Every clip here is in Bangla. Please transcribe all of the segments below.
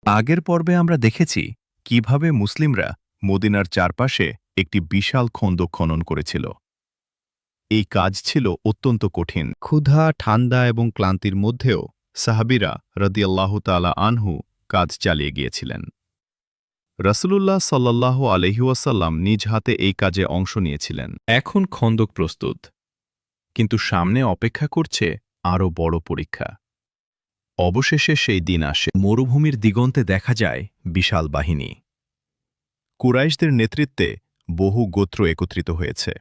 আগের পর্বে আমরা দেখেছি কিভাবে মুসলিমরা মদিনার চারপাশে একটি বিশাল খন্দক খনন করেছিল। এই কাজ ছিল অত্যন্ত কঠিন। ক্ষুধা, ঠান্ডা এবং ক্লান্তির মধ্যেও সাহাবীরা রাদিয়াল্লাহু তাআলা আনহু কাজ চালিয়ে গিয়েছিলেন। রাসূলুল্লাহ সাল্লাল্লাহু আলাইহি ওয়াসাল্লাম নিজ হাতে এই কাজে অংশ নিয়েছিলেন। এখন খন্দক প্রস্তুত, কিন্তু সামনে অপেক্ষা করছে আরও বড় পরীক্ষা। অবশেষে সেই দিন আসে। মরুভূমির দিগন্তে দেখা যায় বিশাল বাহিনী। কুরাইশদের নেতৃত্বে বহু গোত্র একত্রিত হয়েছে।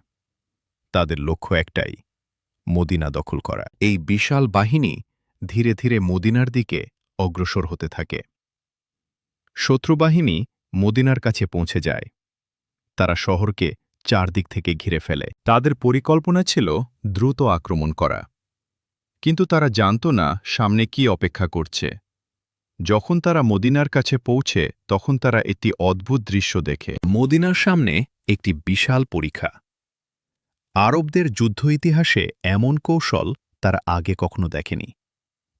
তাদের লক্ষ্য একটাই, মদিনা দখল করা। এই বিশাল বাহিনী ধীরে ধীরে মদিনার দিকে অগ্রসর হতে থাকে। শত্রুবাহিনী মদিনার কাছে পৌঁছে যায়। তারা শহরকে চারদিক থেকে ঘিরে ফেলে। তাদের পরিকল্পনা ছিল দ্রুত আক্রমণ করা, কিন্তু তারা জানত না সামনে কি অপেক্ষা করছে। যখন তারা মদিনার কাছে পৌঁছে তখন তারা একটি অদ্ভুত দৃশ্য দেখে। মদিনার সামনে একটি বিশাল পরীক্ষা। আরবদের যুদ্ধ ইতিহাসে এমন কৌশল তারা আগে কখনো দেখেনি।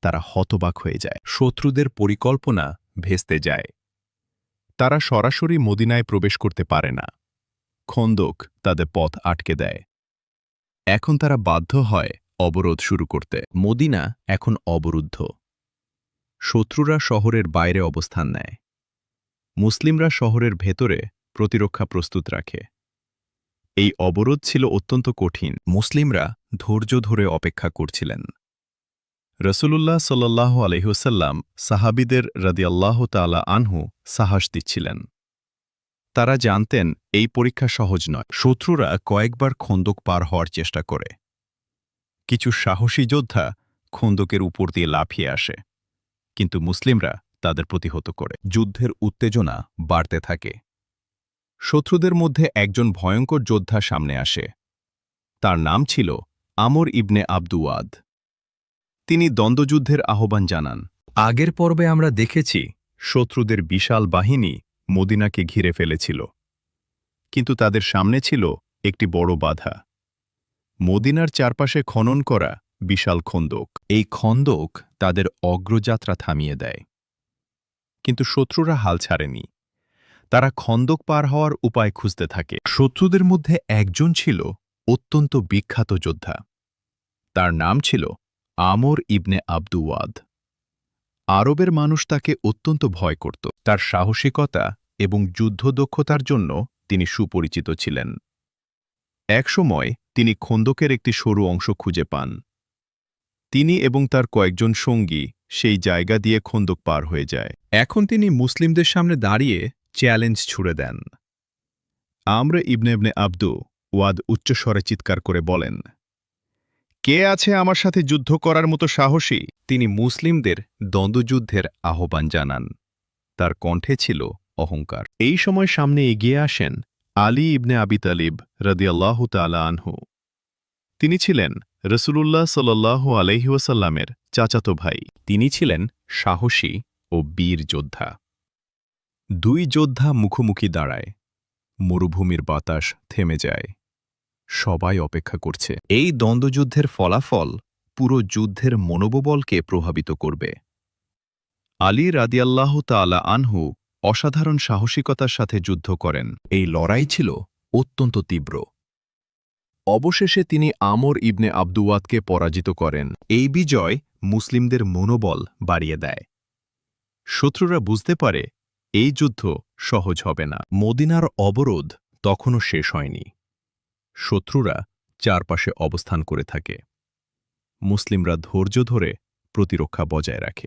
তারা হতবাক হয়ে যায়। শত্রুদের পরিকল্পনা ভেস্তে যায়। তারা সরাসরি মদিনায় প্রবেশ করতে পারে না। খন্দক তাদের পথ আটকে দেয়। এখন তারা বাধ্য হয় অবরোধ শুরু করতে। মদিনা এখন অবরুদ্ধ। শত্রুরা শহরের বাইরে অবস্থান নেয়। মুসলিমরা শহরের ভেতরে প্রতিরক্ষা প্রস্তুত রাখে। এই অবরোধ ছিল অত্যন্ত কঠিন। মুসলিমরা ধৈর্য ধরে অপেক্ষা করছিলেন। রাসূলুল্লাহ সাল্লাল্লাহু আলাইহি ওয়াসাল্লাম সাহাবীদের রাদিয়াল্লাহু তাআলা আনহু সাহস দিচ্ছিলেন। তারা জানতেন এই পরীক্ষা সহজ নয়। শত্রুরা কয়েকবার খন্দক পার হওয়ার চেষ্টা করে। কিছু সাহসী যোদ্ধা খন্দকের উপর দিয়ে লাফিয়ে আসে, কিন্তু মুসলিমরা তাদের প্রতিহত করে। যুদ্ধের উত্তেজনা বাড়তে থাকে। শত্রুদের মধ্যে একজন ভয়ঙ্কর যোদ্ধা সামনে আসে। তার নাম ছিল আমর ইবনে আবদুওয়াদ। তিনি দ্বন্দ্বযুদ্ধের আহ্বান জানান। আগের পর্বে আমরা দেখেছি শত্রুদের বিশাল বাহিনী মদিনাকে ঘিরে ফেলেছিল, কিন্তু তাদের সামনে ছিল একটি বড় বাধা। মদিনার চারপাশে খনন করা বিশাল খন্দক। এই খন্দক তাদের অগ্রযাত্রা থামিয়ে দেয়। কিন্তু শত্রুরা হাল ছাড়েনি। তারা খন্দক পার হওয়ার উপায় খুঁজতে থাকে। শত্রুদের মধ্যে একজন ছিল অত্যন্ত বিখ্যাত যোদ্ধা। তার নাম ছিল আমর ইবনে আবদুওয়াদ। আরবের মানুষ তাকে অত্যন্ত ভয় করত। তার সাহসিকতা এবং যুদ্ধদক্ষতার জন্য তিনি সুপরিচিত ছিলেন। একসময় তিনি খন্দকের একটি সরু অংশ খুঁজে পান। তিনি এবং তার কয়েকজন সঙ্গী সেই জায়গা দিয়ে খন্দক পার হয়ে যায়। এখন তিনি মুসলিমদের সামনে দাঁড়িয়ে চ্যালেঞ্জ ছুড়ে দেন। আমর ইবনে আবদু ওয়াদ উচ্চস্বরে চিৎকার করে বলেন, কে আছে আমার সাথে যুদ্ধ করার মতো সাহসী? তিনি মুসলিমদের দ্বন্দ্বযুদ্ধের আহ্বান জানান। তার কণ্ঠে ছিল অহংকার। এই সময় সামনে এগিয়ে আসেন আলী ইবনে আবি তালিব রাদিয়াল্লাহু তাআলা আনহু। তিনি ছিলেন রাসূলুল্লাহ সাল্লাল্লাহু আলাইহি ওয়াসাল্লামের চাচাতো ভাই। তিনি ছিলেন সাহসী ও বীর যোদ্ধা। দুই যোদ্ধা মুখোমুখি দাঁড়ায়। মরুভূমির বাতাস থেমে যায়। সবাই অপেক্ষা করছে। এই দ্বন্দ্বযুদ্ধের ফলাফল পুরো যুদ্ধের মনোবলকে প্রভাবিত করবে। আলী রাদিয়াল্লাহু তাআলা আনহু অসাধারণ সাহসিকতার সাথে যুদ্ধ করেন। এই লড়াই ছিল অত্যন্ত তীব্র। অবশেষে তিনি আমর ইবনে আবদুওয়াদকে পরাজিত করেন। এই বিজয় মুসলিমদের মনোবল বাড়িয়ে দেয়। শত্রুরা বুঝতে পারে এই যুদ্ধ সহজ হবে না। মদিনার অবরোধ তখনও শেষ হয়নি। শত্রুরা চারপাশে অবস্থান করে থাকে। মুসলিমরা ধৈর্য ধরে প্রতিরক্ষা বজায় রাখে।